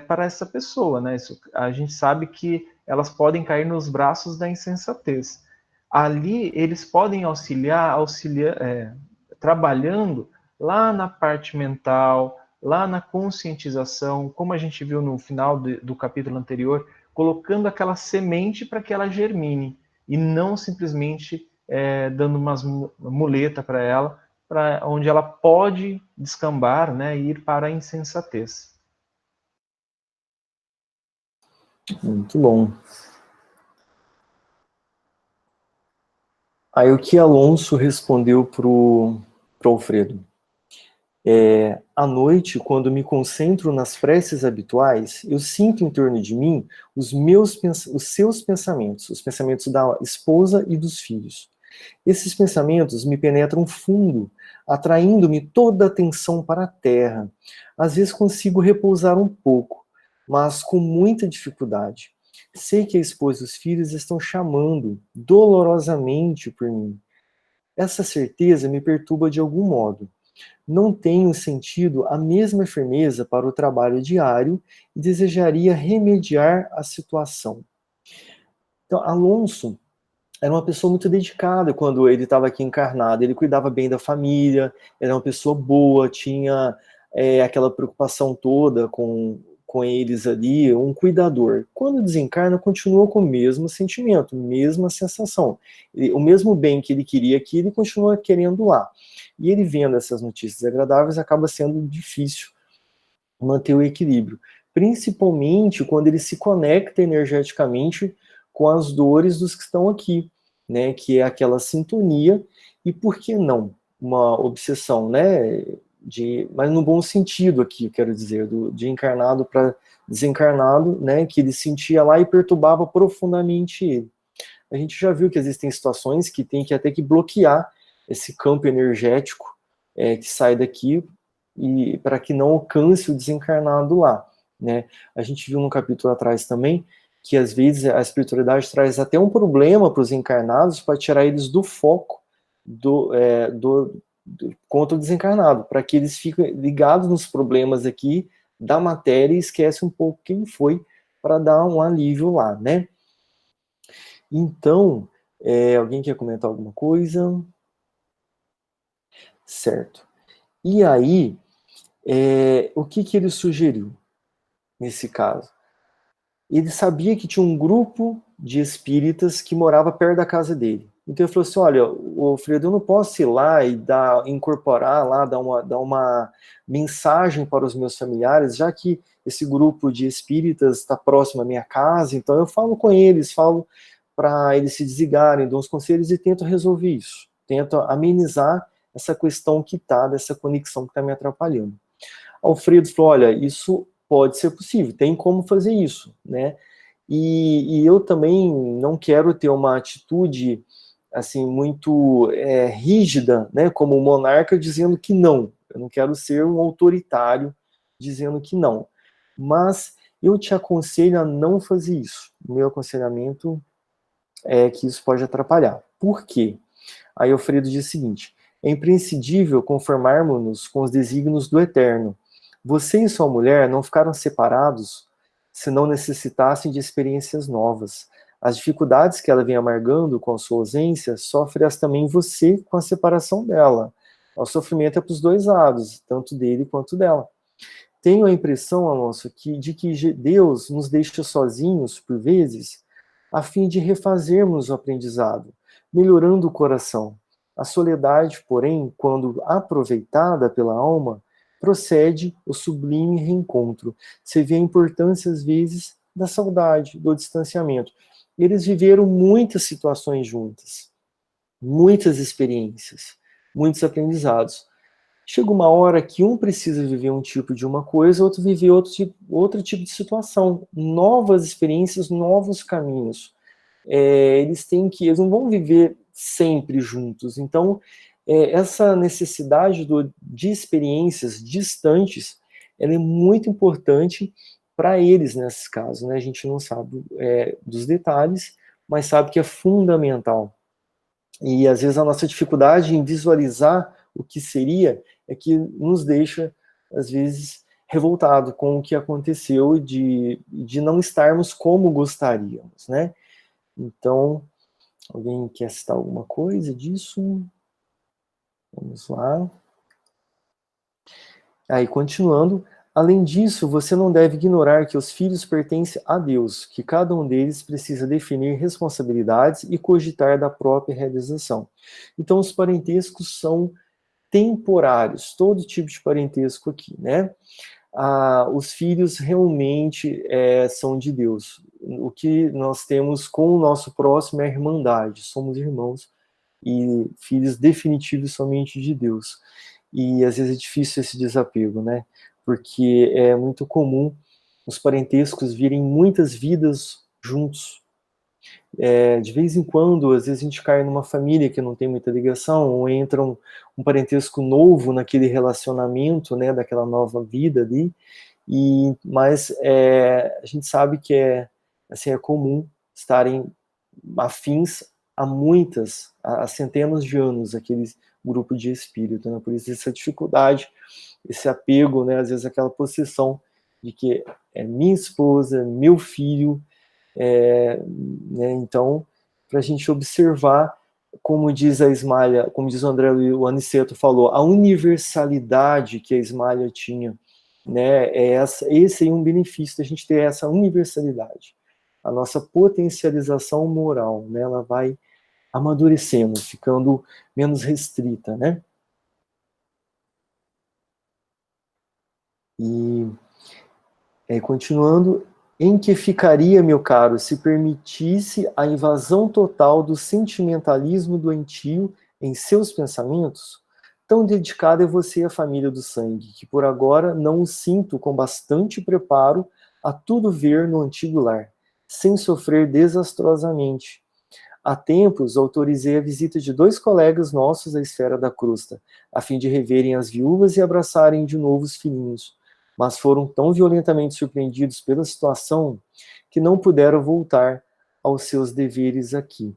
para essa pessoa, né? Isso, a gente sabe que elas podem cair nos braços da insensatez. Ali eles podem auxiliar trabalhando lá na parte mental, lá na conscientização, como a gente viu no final do capítulo anterior, colocando aquela semente para que ela germine, e não simplesmente dando umas muleta para ela, onde ela pode descambar, né, e ir para a insensatez. Muito bom. Aí o que Alonso respondeu pro Alfredo? À noite, quando me concentro nas preces habituais, eu sinto em torno de mim os seus pensamentos, os pensamentos da esposa e dos filhos. Esses pensamentos me penetram fundo, atraindo-me toda a atenção para a terra. Às vezes consigo repousar um pouco, mas com muita dificuldade. Sei que a esposa e os filhos estão chamando dolorosamente por mim. Essa certeza me perturba de algum modo. Não tenho sentido a mesma firmeza para o trabalho diário e desejaria remediar a situação. Então, Alonso era uma pessoa muito dedicada quando ele estava aqui encarnado. Ele cuidava bem da família, era uma pessoa boa, tinha aquela preocupação toda com eles ali, um cuidador. Quando desencarna, continua com o mesmo sentimento, mesma sensação. O mesmo bem que ele queria aqui, ele continua querendo lá. E ele vendo essas notícias agradáveis, acaba sendo difícil manter o equilíbrio. Principalmente quando ele se conecta energeticamente com as dores dos que estão aqui, né? Que é aquela sintonia, e por que não? Uma obsessão, né? Mas no bom sentido aqui, eu quero dizer, de encarnado para desencarnado, né? Que ele sentia lá e perturbava profundamente ele. A gente já viu que existem situações que tem que até que bloquear esse campo energético que sai daqui, e para que não alcance o desencarnado lá, né? A gente viu num capítulo atrás também que às vezes a espiritualidade traz até um problema para os encarnados para tirar eles do foco contra o desencarnado, para que eles fiquem ligados nos problemas aqui da matéria e esquecem um pouco quem foi, para dar um alívio lá, né? Então, alguém quer comentar alguma coisa? Certo. E aí, o que ele sugeriu nesse caso? Ele sabia que tinha um grupo de espíritas que morava perto da casa dele. Então ele falou assim, olha, Alfredo, eu não posso ir lá e incorporar lá, dar uma mensagem para os meus familiares, já que esse grupo de espíritas está próximo à minha casa, então eu falo com eles, falo para eles se desligarem, dou uns conselhos e tento resolver isso. Tento amenizar essa questão que está, dessa conexão que está me atrapalhando. Alfredo falou, olha, isso pode ser possível, tem como fazer isso, né? E eu também não quero ter uma atitude assim muito rígida, né, como monarca dizendo que não. Eu não quero ser um autoritário dizendo que não. Mas eu te aconselho a não fazer isso. O meu aconselhamento é que isso pode atrapalhar. Por quê? Aí Alfredo diz o seguinte: é imprescindível conformarmos-nos com os desígnios do Eterno. Você e sua mulher não ficaram separados se não necessitassem de experiências novas. As dificuldades que ela vem amargando com a sua ausência, sofre-as também você com a separação dela. O sofrimento é para os dois lados, tanto dele quanto dela. Tenho a impressão, Alonso, de que Deus nos deixa sozinhos, por vezes, a fim de refazermos o aprendizado, melhorando o coração. A soledade, porém, quando aproveitada pela alma, procede o sublime reencontro. Você vê a importância, às vezes, da saudade, do distanciamento. Eles viveram muitas situações juntas, muitas experiências, muitos aprendizados. Chega uma hora que um precisa viver um tipo de uma coisa, outro viver outro tipo de situação. Novas experiências, novos caminhos. Eles não vão viver sempre juntos. Então, essa necessidade de experiências distantes, ela é muito importante para eles nesses casos, né? A gente não sabe dos detalhes, mas sabe que é fundamental. E às vezes a nossa dificuldade em visualizar o que seria é que nos deixa, às vezes, revoltado com o que aconteceu de não estarmos como gostaríamos, né? Então, alguém quer citar alguma coisa disso? Vamos lá. Aí, continuando. Além disso, você não deve ignorar que os filhos pertencem a Deus, que cada um deles precisa definir responsabilidades e cogitar da própria realização. Então, os parentescos são temporários, todo tipo de parentesco aqui, né? Os filhos realmente são de Deus. O que nós temos com o nosso próximo é a irmandade, somos irmãos e filhos definitivos somente de Deus. E às vezes é difícil esse desapego, né? Porque é muito comum os parentescos virem muitas vidas juntos. De vez em quando, às vezes a gente cai numa família que não tem muita ligação, ou entra um parentesco novo naquele relacionamento, né, daquela nova vida ali, mas a gente sabe que é comum estarem afins há centenas de anos, grupo de espírito, né? Por isso essa dificuldade, esse apego, né? Às vezes aquela possessão de que é minha esposa, meu filho, né? Então, para a gente observar, como diz a Ismalha, como diz o André o Aniceto falou, a universalidade que a Ismalha tinha, né? Esse é um benefício da gente ter essa universalidade. A nossa potencialização moral, né? Ela vai amadurecendo, ficando menos restrita, né? E continuando, em que ficaria, meu caro, se permitisse a invasão total do sentimentalismo doentio em seus pensamentos? Tão dedicado é você à família do sangue, que por agora não o sinto com bastante preparo a tudo ver no antigo lar, sem sofrer desastrosamente. Há tempos, autorizei a visita de 2 colegas nossos à esfera da crosta, a fim de reverem as viúvas e abraçarem de novo os filhinhos, mas foram tão violentamente surpreendidos pela situação que não puderam voltar aos seus deveres aqui,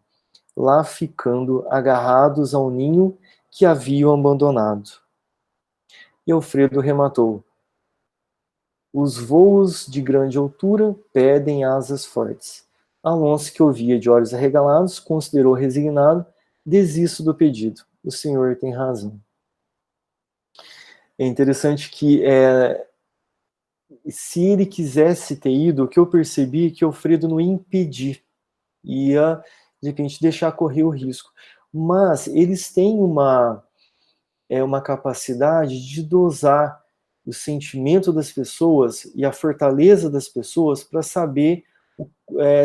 lá ficando agarrados ao ninho que haviam abandonado. E Alfredo rematou: os voos de grande altura pedem asas fortes. Alonso, que ouvia de olhos arregalados, considerou resignado: desisto do pedido. O senhor tem razão. É interessante que se ele quisesse ter ido, o que eu percebi é que Alfredo não ia impedir, ia, de repente, deixar correr o risco. Mas eles têm uma capacidade de dosar o sentimento das pessoas e a fortaleza das pessoas para saber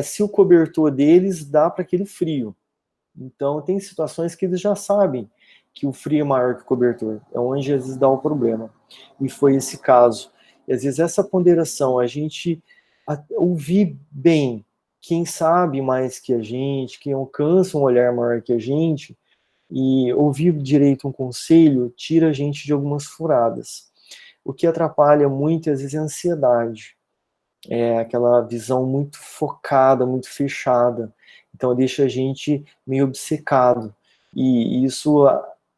se o cobertor deles dá para aquele frio. Então, tem situações que eles já sabem que o frio é maior que o cobertor. É onde, às vezes, dá o problema. E foi esse caso. E, às vezes, essa ponderação, a gente ouvir bem quem sabe mais que a gente, quem alcança um olhar maior que a gente, e ouvir direito um conselho, tira a gente de algumas furadas. O que atrapalha muito, às vezes, é a ansiedade. É aquela visão muito focada, muito fechada. Então, deixa a gente meio obcecado. E isso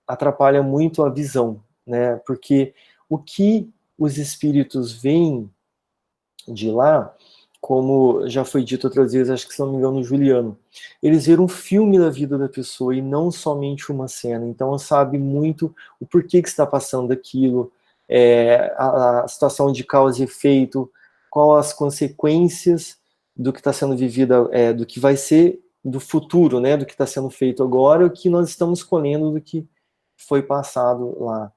atrapalha muito a visão, né? Porque o que os espíritos veem de lá, como já foi dito outras vezes, acho que se não me engano, Juliano, eles viram um filme da vida da pessoa e não somente uma cena. Então, sabe muito o porquê que está passando aquilo, a situação de causa e efeito, qual as consequências do que está sendo vivido, do que vai ser do futuro, né, do que está sendo feito agora, o que nós estamos colhendo do que foi passado lá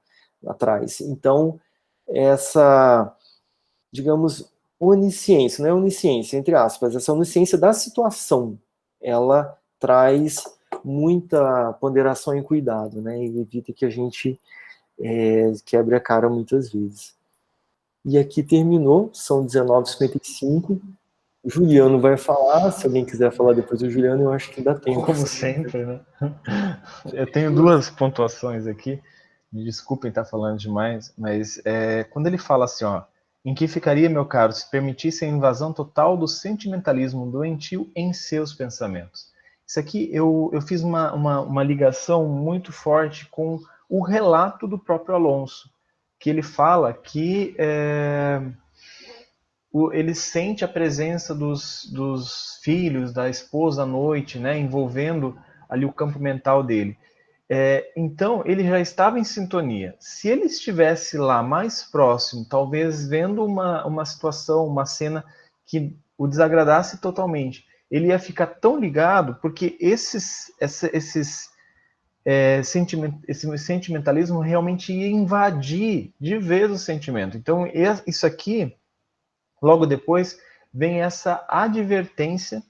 atrás. Então, essa, digamos, onisciência, não é onisciência, entre aspas, essa onisciência da situação, ela traz muita ponderação e cuidado, né, e evita que a gente quebre a cara muitas vezes. E aqui terminou, são 19h55, o Juliano vai falar, se alguém quiser falar depois do Juliano, eu acho que dá tempo. Como sempre, né? Eu tenho 2 pontuações aqui, me desculpem estar falando demais, mas quando ele fala assim, ó, em que ficaria, meu caro, se permitisse a invasão total do sentimentalismo doentio em seus pensamentos? Isso aqui eu fiz uma ligação muito forte com o relato do próprio Alonso, que ele fala que ele sente a presença dos filhos, da esposa à noite, né, envolvendo ali o campo mental dele. Então, ele já estava em sintonia. Se ele estivesse lá mais próximo, talvez vendo uma situação, uma cena que o desagradasse totalmente, ele ia ficar tão ligado, porque esse sentimentalismo realmente ia invadir de vez o sentimento. Então, isso aqui, logo depois, vem essa advertência,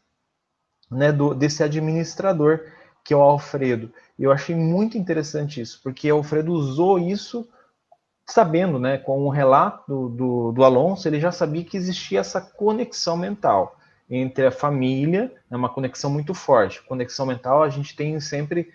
né, desse administrador, que é o Alfredo. E eu achei muito interessante isso, porque o Alfredo usou isso sabendo, né, com o relato do Alonso, ele já sabia que existia essa conexão mental entre a família, é uma conexão muito forte. Conexão mental a gente tem sempre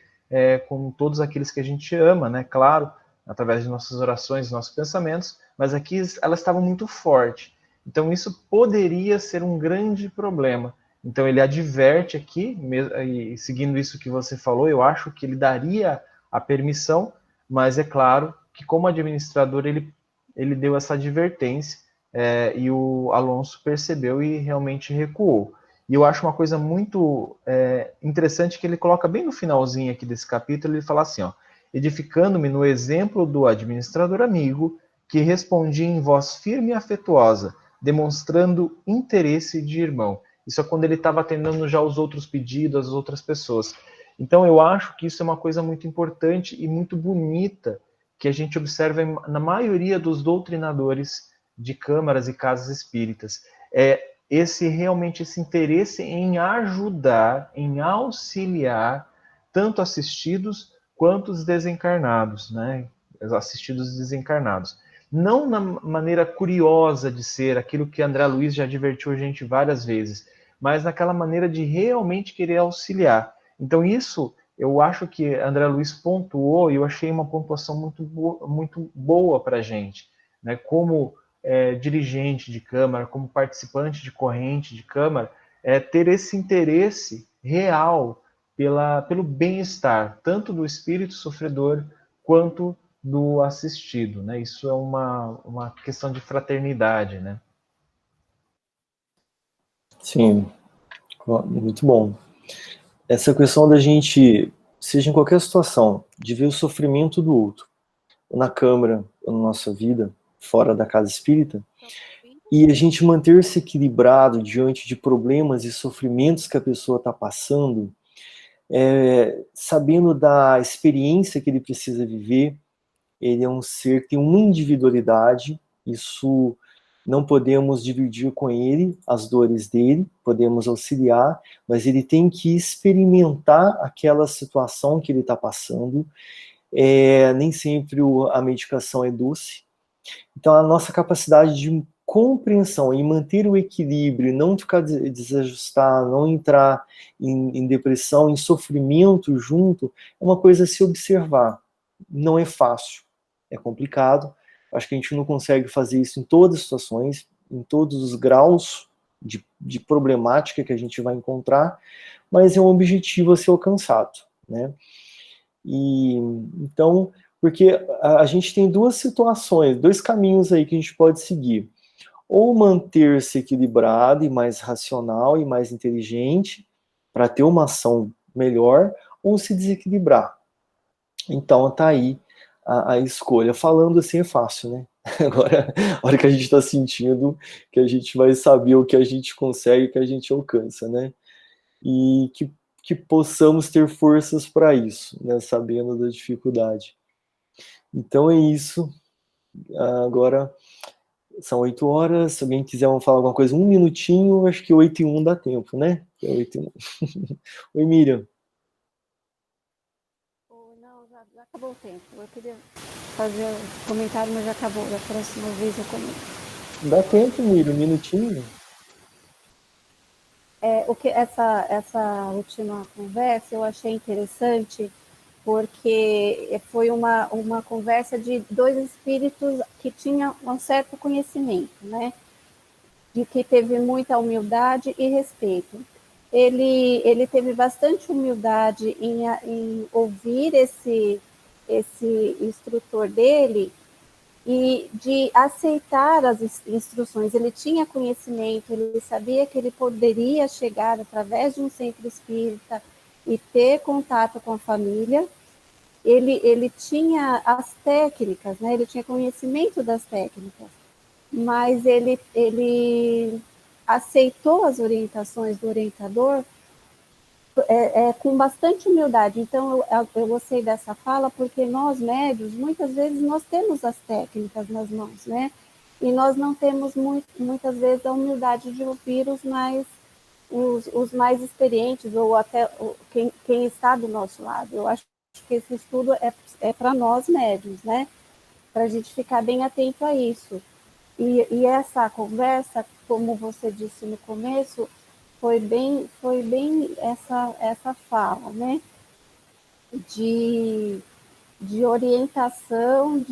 com todos aqueles que a gente ama, né, claro, através de nossas orações, nossos pensamentos, mas aqui ela estava muito forte. Então isso poderia ser um grande problema. Então ele adverte aqui, e seguindo isso que você falou, eu acho que ele daria a permissão, mas é claro que como administrador ele deu essa advertência e o Alonso percebeu e realmente recuou. E eu acho uma coisa muito interessante que ele coloca bem no finalzinho aqui desse capítulo, ele fala assim, ó, edificando-me no exemplo do administrador amigo, que respondia em voz firme e afetuosa, demonstrando interesse de irmão. Isso é quando ele estava atendendo já os outros pedidos, as outras pessoas. Então eu acho que isso é uma coisa muito importante e muito bonita que a gente observa na maioria dos doutrinadores de câmaras e casas espíritas. Realmente esse interesse em ajudar, em auxiliar tanto assistidos quanto os desencarnados, né? Assistidos e desencarnados. Não na maneira curiosa de ser, aquilo que André Luiz já advertiu a gente várias vezes, mas naquela maneira de realmente querer auxiliar. Então isso, eu acho que André Luiz pontuou, e eu achei uma pontuação muito boa para a gente, né? Como dirigente de Câmara, como participante de corrente de Câmara, ter esse interesse real pelo bem-estar, tanto do espírito sofredor quanto do assistido, né? Isso é uma questão de fraternidade, né? Sim, muito bom. Essa questão da gente, seja em qualquer situação, de ver o sofrimento do outro, na Câmara, ou na nossa vida, fora da casa espírita, e a gente manter-se equilibrado diante de problemas e sofrimentos que a pessoa está passando, sabendo da experiência que ele precisa viver. Ele é um ser que tem uma individualidade, isso não podemos dividir com ele as dores dele, podemos auxiliar, mas ele tem que experimentar aquela situação que ele está passando. Nem sempre a medicação é doce. Então, a nossa capacidade de compreensão e manter o equilíbrio, não ficar desajustar, não entrar em depressão, em sofrimento junto, é uma coisa a se observar. Não é fácil, é complicado. Acho que a gente não consegue fazer isso em todas as situações, em todos os graus de problemática que a gente vai encontrar, mas é um objetivo a ser alcançado, né? E então, porque a gente tem duas situações, dois caminhos aí que a gente pode seguir. Ou manter-se equilibrado e mais racional e mais inteligente para ter uma ação melhor, ou se desequilibrar. Então tá aí a escolha. Falando assim é fácil, né? Agora, a hora que a gente está sentindo, que a gente vai saber o que a gente consegue, o que a gente alcança, né? E que possamos ter forças para isso, né? Sabendo da dificuldade. Então é isso. Agora são 8 horas. Se alguém quiser falar alguma coisa, um minutinho, acho que 8:01 dá tempo, né? É 8:01. Oi, Miriam. Não, já acabou o tempo. Eu queria fazer um comentário, mas já acabou. Da próxima vez eu comento. Dá tempo, Miriam, um minutinho. Essa última conversa eu achei interessante, porque foi uma conversa de dois espíritos que tinham um certo conhecimento, né? De que teve muita humildade e respeito. Ele teve bastante humildade em ouvir esse instrutor dele e de aceitar as instruções. Ele tinha conhecimento, ele sabia que ele poderia chegar através de um centro espírita e ter contato com a família. Ele tinha as técnicas, né? Ele tinha conhecimento das técnicas, mas ele aceitou as orientações do orientador com bastante humildade. Então, eu gostei dessa fala, porque nós, médios, muitas vezes nós temos as técnicas nas mãos, né? E nós não temos, muitas vezes, a humildade de ouvir os mais experientes, ou até quem está do nosso lado. Eu acho que esse estudo é para nós, médios, né? Para a gente ficar bem atento a isso. E essa conversa, como você disse no começo, foi bem essa fala, né? De orientação,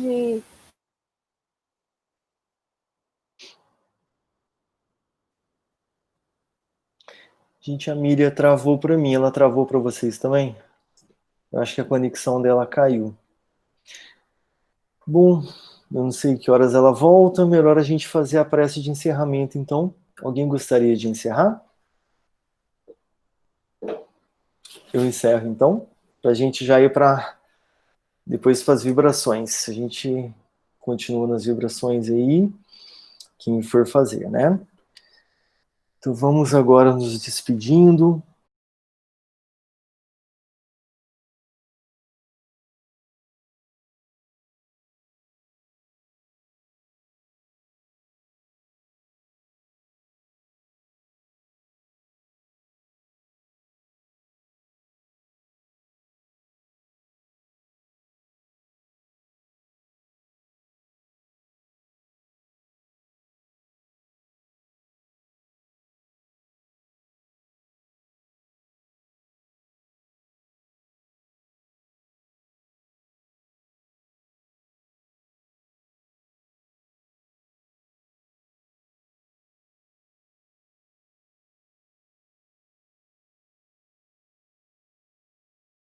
Gente, a Miriam travou para mim, ela travou para vocês também? Eu acho que a conexão dela caiu. Bom, eu não sei que horas ela volta, melhor a gente fazer a prece de encerramento, então. Alguém gostaria de encerrar? Eu encerro, então, para a gente já ir para depois para as vibrações. A gente continua nas vibrações aí, quem for fazer, né? Então vamos agora nos despedindo.